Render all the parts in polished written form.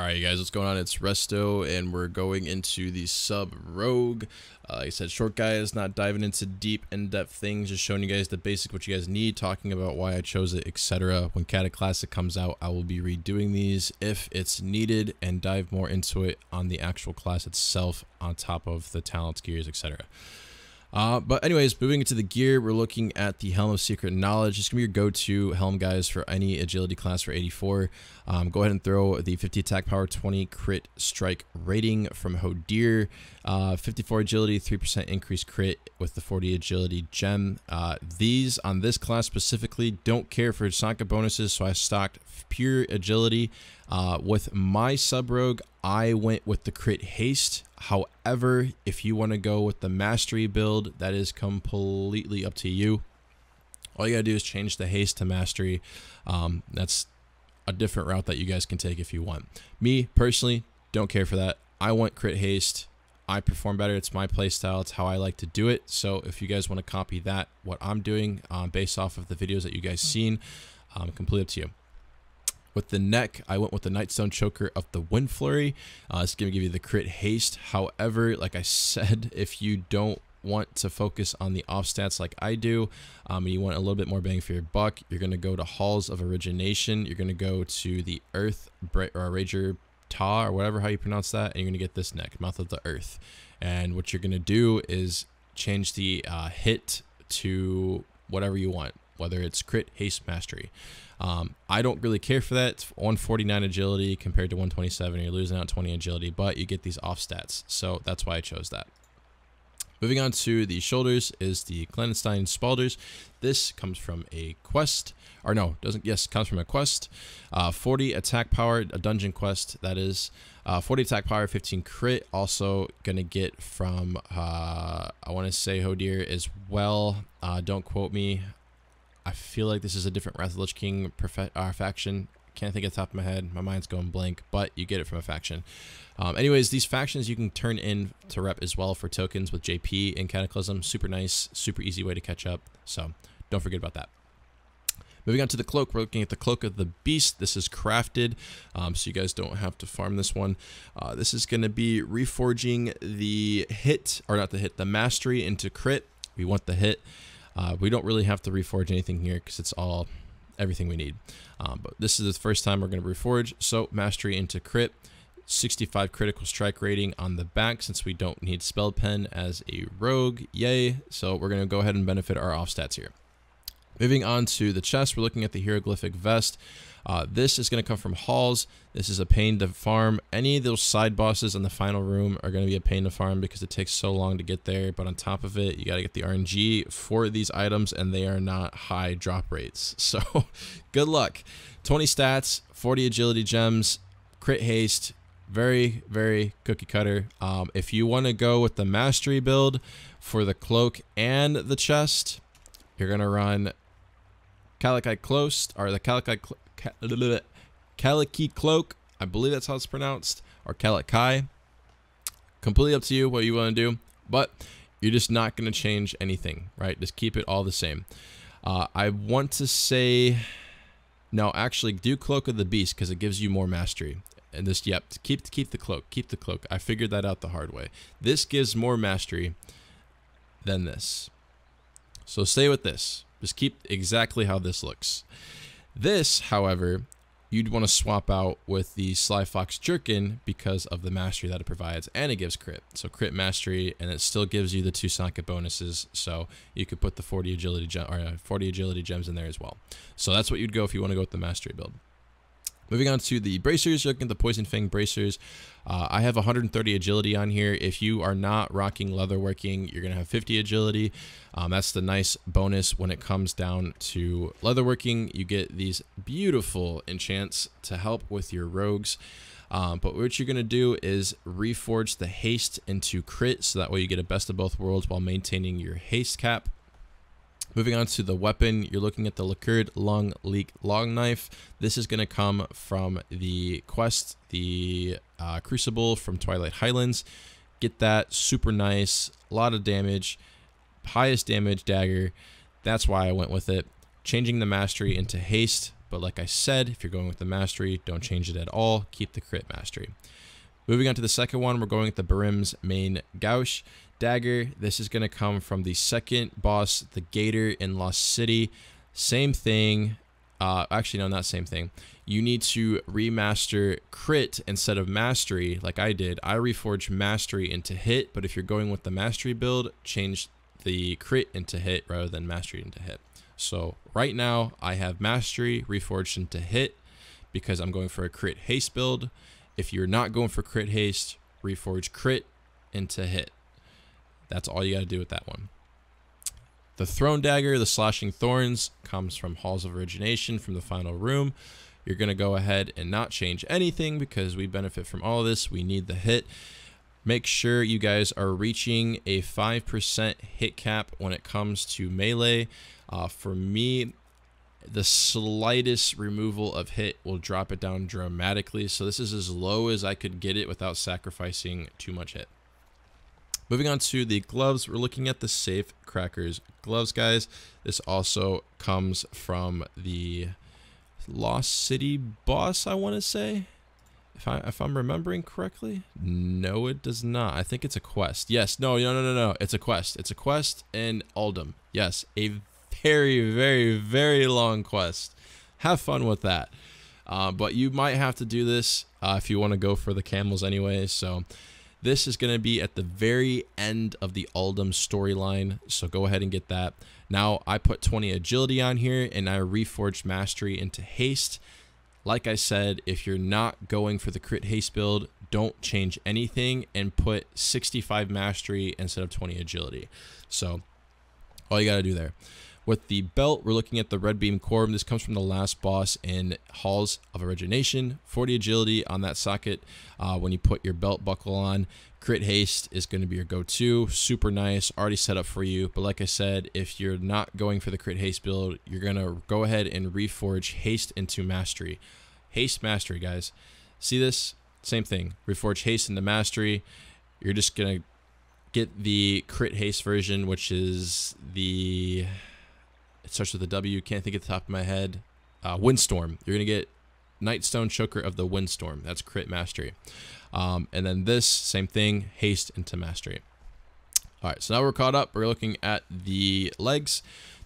Alright, you guys, what's going on? It's Resto, and we're going into the sub rogue. Like I said, short guys, not diving into deep, in-depth things, just showing you guys the basic, what you guys need, talking about why I chose it, etc. When Cataclysm comes out, I will be redoing these if it's needed and dive more into it on the actual class itself, on top of the talents, gears, etc. But anyways, moving into the gear, we're looking at the Helm of Secret Knowledge. It's going to be your go-to helm, guys, for any agility class for 84. Go ahead and throw the 50 attack power, 20 crit strike rating from Hodir. 54 agility, 3% increased crit with the 40 agility gem. These, on this class specifically, don't care for Sanka bonuses, so I stocked pure agility. With my sub-rogue, I went with the crit haste. However, if you want to go with the mastery build, that is completely up to you. All you gotta do is change the haste to mastery. That's a different route that you guys can take if you want. Me, personally, don't care for that. I want crit haste. I perform better. It's my playstyle. It's how I like to do it. So if you guys want to copy that, what I'm doing, based off of the videos that you guys seen, completely up to you. With the neck, I went with the Nightstone Choker of the Wind Flurry. It's going to give you the crit haste. However, like I said, if you don't want to focus on the off stats like I do, and you want a little bit more bang for your buck, you're going to go to Halls of Origination. You're going to go to the Earth or Rager Ta, or whatever how you pronounce that, and you're going to get this neck, Mouth of the Earth. And what you're going to do is change the hit to whatever you want, whether it's crit, haste, mastery. I don't really care for that. It's 149 agility compared to 127. You're losing out 20 agility, but you get these off stats, so that's why I chose that. Moving on to the shoulders is the Clandestine Spalders. This comes from a quest, or no, doesn't. Yes, comes from a quest. 40 attack power, a dungeon quest that is. 40 attack power, 15 crit. Also gonna get from I want to say Hodir as well. Don't quote me. I feel like this is a different Wrath of the Lich King faction. Can't think of the top of my head. My mind's going blank, but you get it from a faction. Anyways, these factions you can turn in to rep as well for tokens with JP in Cataclysm. Super nice, super easy way to catch up. So don't forget about that. Moving on to the cloak, we're looking at the Cloak of the Beast. This is crafted, so you guys don't have to farm this one. This is going to be reforging the hit, or not the hit, the mastery into crit. We want the hit. We don't really have to reforge anything here because it's all everything we need. But this is the first time we're going to reforge. So mastery into crit, 65 critical strike rating on the back since we don't need spell pen as a rogue. Yay! So we're going to go ahead and benefit our off stats here. Moving on to the chest, we're looking at the hieroglyphic vest. This is going to come from Halls. This is a pain to farm. Any of those side bosses in the final room are going to be a pain to farm because it takes so long to get there. But on top of it, you got to get the RNG for these items, and they are not high drop rates. So good luck. 20 stats, 40 agility gems, crit haste. Very, very cookie cutter. If you want to go with the mastery build for the cloak and the chest, you're going to run Calici Close, or the Calici Cloak, I believe that's how it's pronounced, or Calici. Completely up to you what you want to do, but you're just not going to change anything, right? Just keep it all the same. I want to say, no, actually do Cloak of the Beast because it gives you more mastery. And this, yep, keep the cloak, keep the cloak. I figured that out the hard way. This gives more mastery than this. So stay with this. Just keep exactly how this looks. This, however, you'd want to swap out with the Sly Fox Jerkin because of the mastery that it provides, and it gives crit. So crit mastery, and it still gives you the 2 Sanka bonuses. So you could put the 40 agility gems in there as well. So that's what you'd go if you want to go with the mastery build. Moving on to the bracers, you're looking at the Poison Fang bracers. I have 130 agility on here. If you are not rocking leatherworking, you're going to have 50 agility. That's the nice bonus when it comes down to leatherworking. You get these beautiful enchants to help with your rogues. But what you're going to do is reforge the haste into crit, so that way you get a best of both worlds while maintaining your haste cap. Moving on to the weapon, you're looking at the Lacquered Lung Leak Long Knife. This is going to come from the quest, the Crucible from Twilight Highlands. Get that, super nice, a lot of damage, highest damage dagger. That's why I went with it. Changing the mastery into haste But like I said, if you're going with the mastery, don't change it at all. Keep the crit mastery. Moving on to the second one, we're going with the Barim's main Gauche dagger. This is going to come from the second boss, the Gator in Lost City. Same thing. Actually, no, not same thing. You need to remaster crit instead of mastery like I did. I reforged mastery into hit, but if you're going with the mastery build, change the crit into hit rather than mastery into hit. So right now I have mastery reforged into hit because I'm going for a crit haste build. If you're not going for crit haste, reforge crit into hit. That's all you got to do with that one. The Throne Dagger, the Slashing Thorns, comes from Halls of Origination from the final room. You're going to go ahead and not change anything because we benefit from all of this. We need the hit. Make sure you guys are reaching a 5% hit cap when it comes to melee. For me, the slightest removal of hit will drop it down dramatically. So this is as low as I could get it without sacrificing too much hit. Moving on to the gloves, we're looking at the Safe Crackers gloves, guys. This also comes from the Lost City boss, I want to say. If I'm remembering correctly. No, it does not. I think it's a quest. Yes, no. It's a quest. It's a quest in Uldum. Yes, a very, very, very long quest. Have fun with that. But you might have to do this if you want to go for the camels anyway. So this is going to be at the very end of the Uldum storyline. So go ahead and get that. Now I put 20 agility on here and I reforged mastery into haste. Like I said, if you're not going for the crit haste build, don't change anything and put 65 mastery instead of 20 agility. So all you got to do there. With the belt, we're looking at the Red Beam Corb. This comes from the last boss in Halls of Origination. 40 agility on that socket when you put your belt buckle on. Crit haste is going to be your go-to. Super nice, already set up for you. But like I said, if you're not going for the crit haste build, you're going to go ahead and reforge haste into mastery. Haste mastery, guys. See this? Same thing. Reforge haste into mastery. You're just going to get the crit haste version, which is the... It starts with a W. Can't think at the top of my head. Windstorm. You're going to get Nightstone Choker of the Windstorm. That's crit mastery. And then this, same thing, haste into mastery. All right, so now we're caught up. We're looking at the legs.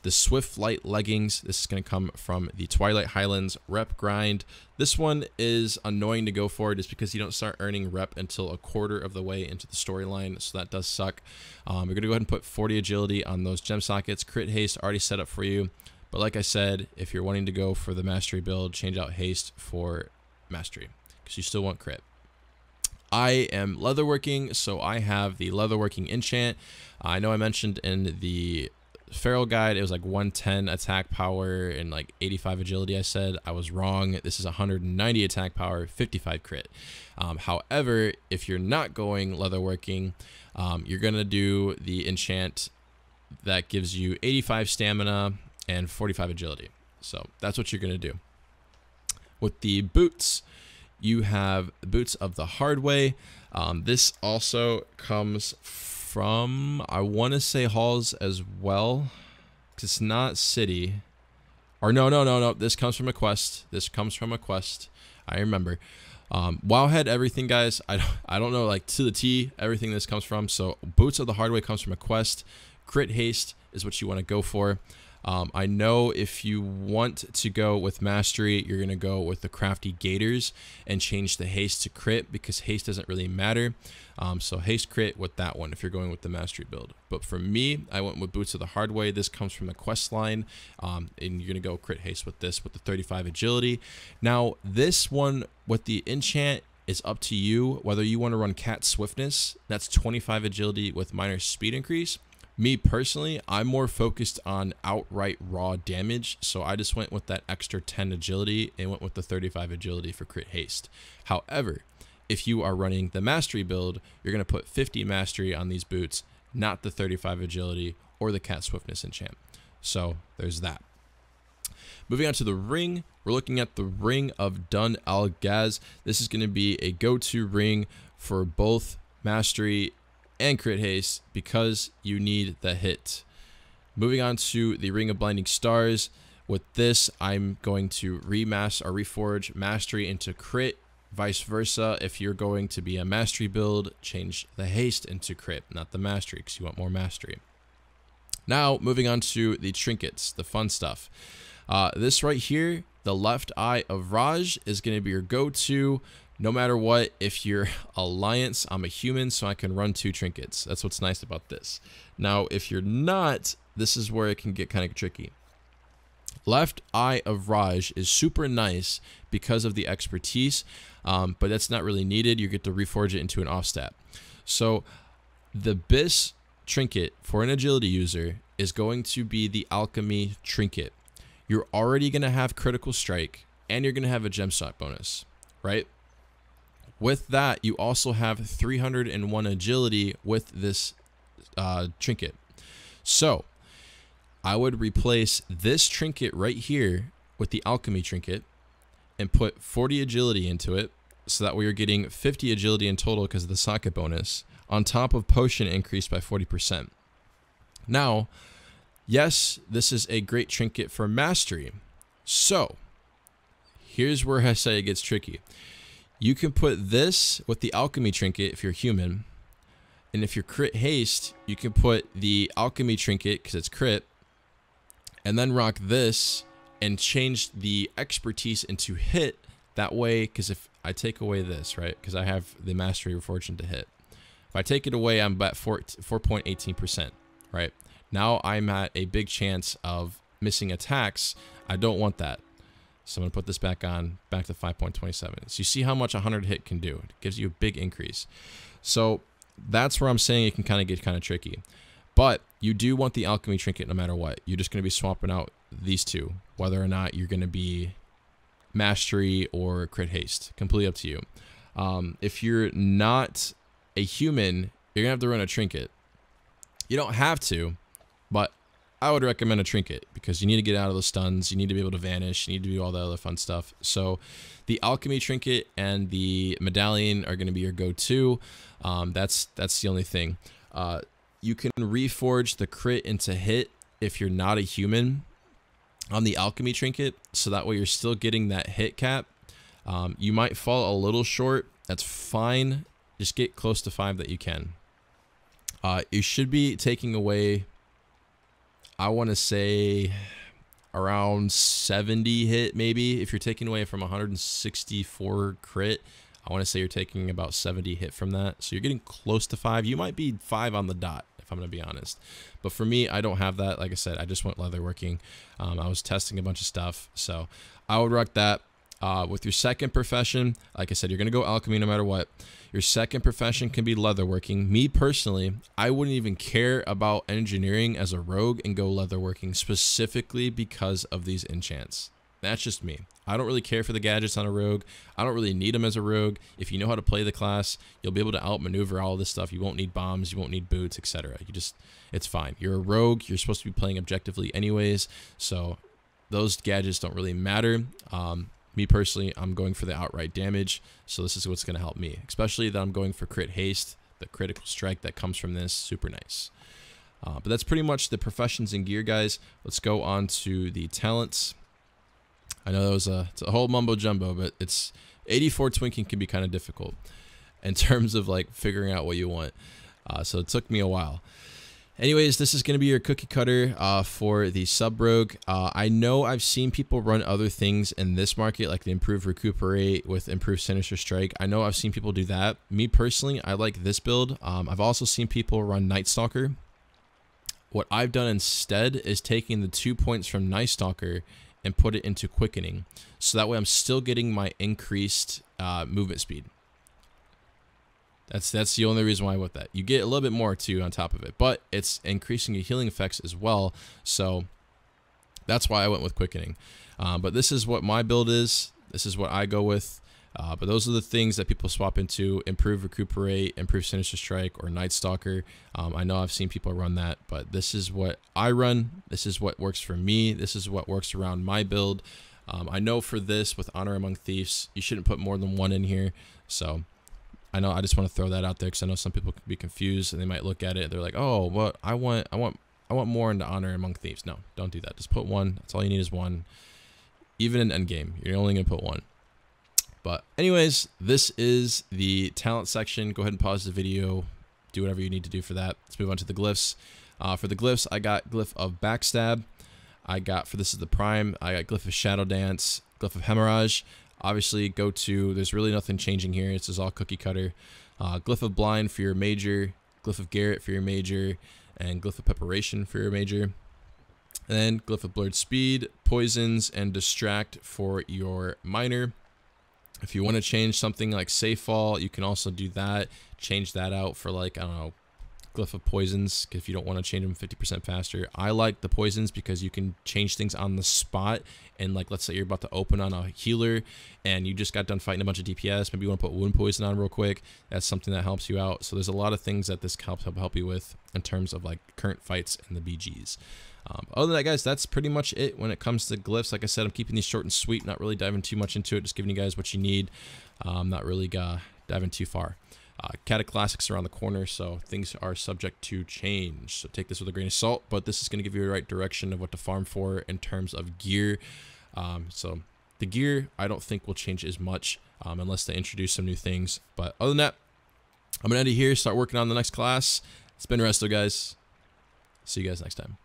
The Swift Light leggings. This is going to come from the Twilight Highlands rep grind. This one is annoying to go for just because you don't start earning rep until a quarter of the way into the storyline, so that does suck. You're going to go ahead and put 40 agility on those gem sockets. Crit haste already set up for you. But like I said, if you're wanting to go for the mastery build, change out haste for mastery because you still want crit. I am leatherworking, so I have the leatherworking enchant. I know I mentioned in the Feral guide it was like 110 attack power and like 85 agility. I said I was wrong. This is 190 attack power, 55 crit. However, if you're not going leatherworking, you're gonna do the enchant that gives you 85 stamina and 45 agility. So that's what you're gonna do. With the boots, you have Boots of the Hard Way. This also comes from, I want to say Halls as well, because it's not City. Or no. This comes from a quest. This comes from a quest. I remember. Wowhead everything, guys. I don't know, like to the T, everything this comes from. So Boots of the Hard Way comes from a quest. Crit haste is what you want to go for. I know if you want to go with mastery, you're going to go with the crafty gators and change the haste to crit because haste doesn't really matter. So haste crit with that one if you're going with the mastery build. But for me, I went with Boots of the Hard Way. This comes from the quest line, and you're going to go crit haste with this with the 35 agility. Now, this one with the enchant is up to you whether you want to run cat swiftness. That's 25 agility with minor speed increase. Me personally, I'm more focused on outright raw damage, so I just went with that extra 10 agility and went with the 35 agility for crit haste. However, if you are running the mastery build, you're going to put 50 mastery on these boots, not the 35 agility or the cat swiftness enchant. So there's that. Moving on to the ring, we're looking at the Ring of Dun Al-Gaz. This is going to be a go-to ring for both mastery and crit haste because you need the hit. Moving on to the Ring of Blinding Stars. With this, I'm going to reforge mastery into crit. Vice versa, if you're going to be a mastery build, change the haste into crit, not the mastery, because you want more mastery. Now, moving on to the trinkets, the fun stuff. This right here, the left eye of Raj, is going to be your go-to no matter what. If you're Alliance, I'm a human, so I can run 2 trinkets. That's what's nice about this. Now, if you're not, this is where it can get kind of tricky. Left eye of Raj is super nice because of the expertise, but that's not really needed. You get to reforge it into an offstat. So the BIS trinket for an agility user is going to be the alchemy trinket. You're already going to have critical strike and you're going to have a gem shot bonus, right? With that, you also have 301 agility with this trinket. So I would replace this trinket right here with the alchemy trinket and put 40 agility into it, so that way you're getting 50 agility in total because of the socket bonus, on top of potion increased by 40%. Now, yes, this is a great trinket for mastery. So here's where I say it gets tricky. You can put this with the alchemy trinket if you're human, and if you're crit haste, you can put the alchemy trinket because it's crit, and then rock this and change the expertise into hit. That way, because if I take away this, right, because I have the mastery reforged to hit. If I take it away, I'm at 4.18%, right? Now I'm at a big chance of missing attacks. I don't want that. So I'm going to put this back on, back to 5.27. So you see how much 100 hit can do. It gives you a big increase. So that's where I'm saying it can kind of get kind of tricky. But you do want the alchemy trinket no matter what. You're just going to be swapping out these two, whether or not you're going to be mastery or crit haste. Completely up to you. If you're not a human, you're going to have to run a trinket. You don't have to, but I would recommend a trinket because you need to get out of the stuns. You need to be able to vanish. You need to do all the other fun stuff. So the alchemy trinket and the medallion are going to be your go-to. That's the only thing. You can reforge the crit into hit if you're not a human on the alchemy trinket, so that way you're still getting that hit cap. You might fall a little short. That's fine. Just get close to 5 that you can. You should be taking away, I want to say, around 70 hit maybe. If you're taking away from 164 crit, I want to say you're taking about 70 hit from that. So you're getting close to 5. You might be 5 on the dot, if I'm going to be honest. But for me, I don't have that. Like I said, I just went leatherworking. I was testing a bunch of stuff. So I would rock that. With your second profession, like I said, you're going to go alchemy no matter what. Your second profession can be leatherworking. Me personally, I wouldn't even care about engineering as a rogue and go leatherworking specifically because of these enchants. That's just me. I don't really care for the gadgets on a rogue. I don't really need them as a rogue. If you know how to play the class, you'll be able to outmaneuver all this stuff. You won't need bombs. You won't need boots, etc. It's fine. You're a rogue. You're supposed to be playing objectively anyways. So those gadgets don't really matter. Me personally, I'm going for the outright damage. So this is what's going to help me, especially that I'm going for crit haste. The critical strike that comes from this, super nice. But that's pretty much the professions and gear, guys. Let's go on to the talents. I know that was it's a whole mumbo jumbo, but it's 84 twinking can be kind of difficult in terms of like figuring out what you want. So it took me a while. Anyways, this is going to be your cookie cutter for the sub rogue. I know I've seen people run other things in this market, like the improved recuperate with improved sinister strike. I know I've seen people do that. Me personally, I like this build. I've also seen people run Night Stalker. What I've done instead is taking the 2 points from Night Stalker and put it into quickening, so that way I'm still getting my increased movement speed. That's the only reason why I went that. You get a little bit more too on top of it, but it's increasing your healing effects as well. So that's why I went with quickening. But this is what my build is. This is what I go with. But those are the things that people swap into: improve recuperate, improve sinister strike, or Night Stalker. I know I've seen people run that, but this is what I run. This is what works for me. This is what works around my build. I know for this with Honor Among Thieves, you shouldn't put more than 1 in here. So I know, I just want to throw that out there because I know some people can be confused and they might look at it. They're like, oh, what I want I want more into honor among thieves. No, don't do that. Just put 1. That's all you need is 1. Even in endgame, you're only going to put 1. But anyways, this is the talent section. Go ahead and pause the video. Do whatever you need to do for that. Let's move on to the glyphs. For the glyphs, I got glyph of backstab. This is the prime, I got glyph of shadow dance, glyph of hemorrhage. Obviously, there's really nothing changing here. This is all cookie cutter. Glyph of blind for your major, glyph of Garrett for your major, and glyph of preparation for your major. And then glyph of blurred speed, poisons, and distract for your minor. If you want to change something like safe fall, you can also do that. Change that out for like, I don't know, glyph of poisons if you don't want to change them 50% faster. I like the poisons because you can change things on the spot. And like, let's say you're about to open on a healer and you just got done fighting a bunch of DPS. Maybe you want to put wound poison on real quick. That's something that helps you out. So there's a lot of things that this help you with in terms of like current fights and the BGs. Other than that, guys, that's pretty much it when it comes to glyphs. Like I said, I'm keeping these short and sweet, not really diving too much into it, just giving you guys what you need. Not really diving too far. Cataclysm's around the corner, so things are subject to change. So take this with a grain of salt, but this is going to give you the right direction of what to farm for in terms of gear. So the gear, I don't think will change as much unless they introduce some new things. But other than that, I'm going to end it here, start working on the next class. It's been Resto, guys. See you guys next time.